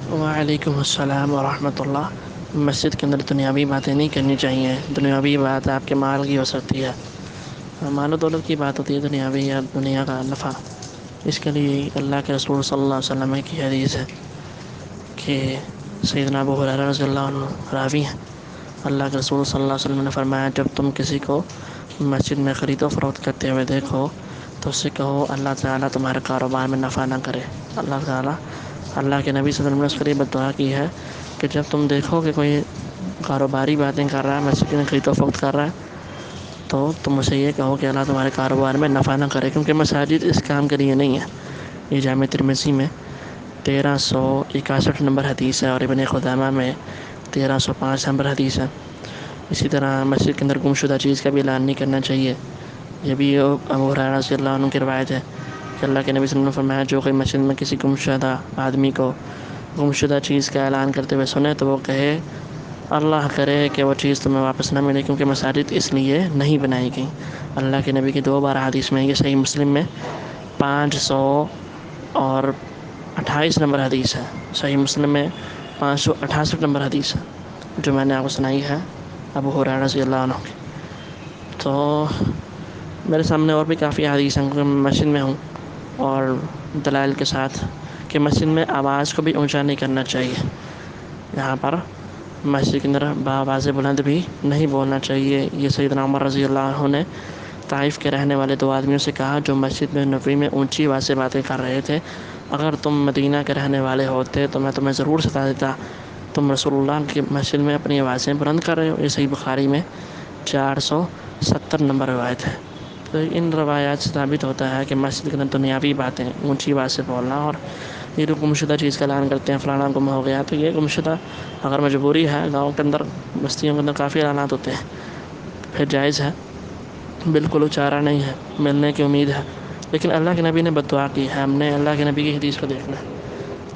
وعلیکم السلام ورحمۃ اللہ۔ مسجد کے اندر دنیاوی باتیں نہیں کرنی چاہیے۔ دنیاوی بات آپ کے مال کی ہو سکتی ہے، مال و دولت کی بات ہوتی ہے دنیاوی یا دنیا کا نفع۔ اس کے لیے اللہ کے رسول صلی اللہ علیہ وسلم کی حدیث ہے کہ سیدنا ابو ہریرہ رضی اللہ عنہ راوی ہیں، اللہ کے رسول صلی اللہ علیہ وسلم نے فرمایا جب تم کسی کو مسجد میں خرید و فروخت کرتے ہوئے دیکھو تو اس سے کہو اللہ تعالیٰ تمہارے کاروبار میں نفع نہ کرے۔ اللہ کے نبی صلی اللہ علیہ وسلم نے اس کے لیے بد دعا کی ہے کہ جب تم دیکھو کہ کوئی کاروباری باتیں کر رہا ہے، مسجد میں خرید و فروخت کر رہا ہے، تو تم اسے یہ کہو کہ اللہ تمہارے کاروبار میں نفع نہ کرے، کیونکہ مساجد اس کام کے لیے نہیں ہے۔ یہ جامع ترمذی میں 1361 نمبر حدیث ہے اور ابن خزیمہ میں 1305 نمبر حدیث ہے۔ اسی طرح مسجد کے اندر گم شدہ چیز کا بھی اعلان نہیں کرنا چاہیے۔ یہ بھی ابو ہریرہ رضی اللہ عنہ کی روایت ہے کہ اللہ کے نبی صلی اللہ علیہ وسلم نے فرمایا جو کوئی مسجد میں کسی گم شدہ آدمی کو گم شدہ چیز کا اعلان کرتے ہوئے سنے تو وہ کہے اللہ کرے کہ وہ چیز تمہیں واپس نہ ملے، کیونکہ مساجد اس لیے نہیں بنائی گئیں۔ اللہ کے نبی کی 2 بار حدیث میں، یہ صحیح مسلم میں 528 نمبر حدیث ہے، صحیح مسلم میں 568 نمبر حدیث ہے جو میں نے آپ کو سنائی ہے ابو ہریرہ رضی اللہ عنہ کی۔ تو میرے سامنے اور بھی کافی حدیث ہیں کیونکہ میں مسجد میں ہوں، اور دلائل کے ساتھ کہ مسجد میں آواز کو بھی اونچا نہیں کرنا چاہیے۔ یہاں پر مسجد کے اندر بآواز بلند بھی نہیں بولنا چاہیے۔ یہ سیدنا عمر رضی اللہ عنہ نے طائف کے رہنے والے 2 آدمیوں سے کہا جو مسجد میں نبوی میں اونچی آواز سے باتیں کر رہے تھے، اگر تم مدینہ کے رہنے والے ہوتے تو میں تمہیں ضرور ستا دیتا، تم رسول اللہ کی مسجد میں اپنی آوازیں بلند کر رہے ہو۔ یہ صحیح بخاری میں 470 نمبر روایت ہے۔ تو ان روایات سے ثابت ہوتا ہے کہ مسجد کے اندر دنیاوی باتیں اونچی آواز سے بولنا، اور یہ جو گم شدہ چیز کا اعلان کرتے ہیں فلانا گم ہو گیا، تو یہ گم شدہ اگر مجبوری ہے، گاؤں کے اندر بستیوں کے اندر کافی اعلانات ہوتے ہیں، پھر جائز ہے، بالکل چارہ نہیں ہے، ملنے کی امید ہے، لیکن اللہ کے نبی نے بد دعا کی ہے، ہم نے اللہ کے نبی کی حدیث کو دیکھنا ہے۔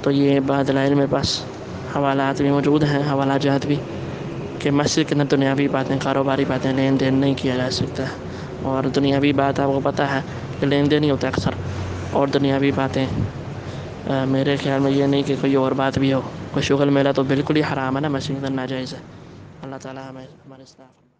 تو یہ دلائل میرے پاس حوالات بھی موجود ہیں، حوالہ جات بھی، کہ مسجد کے اندر دنیاوی باتیں، کاروباری باتیں، لین دین نہیں کیا جا سکتا ہے۔ اور دنیاوی بات آپ کو پتہ ہے کہ لین دین ہی ہوتا ہے اکثر، اور دنیاوی باتیں میرے خیال میں یہ نہیں کہ کوئی اور بات بھی ہو، کوئی شغل میلہ تو بالکل ہی حرام ہے نا، مسجد کے اندر ناجائز ہے۔ اللہ تعالیٰ ہمیں ہمارے اصلاح فرمائے۔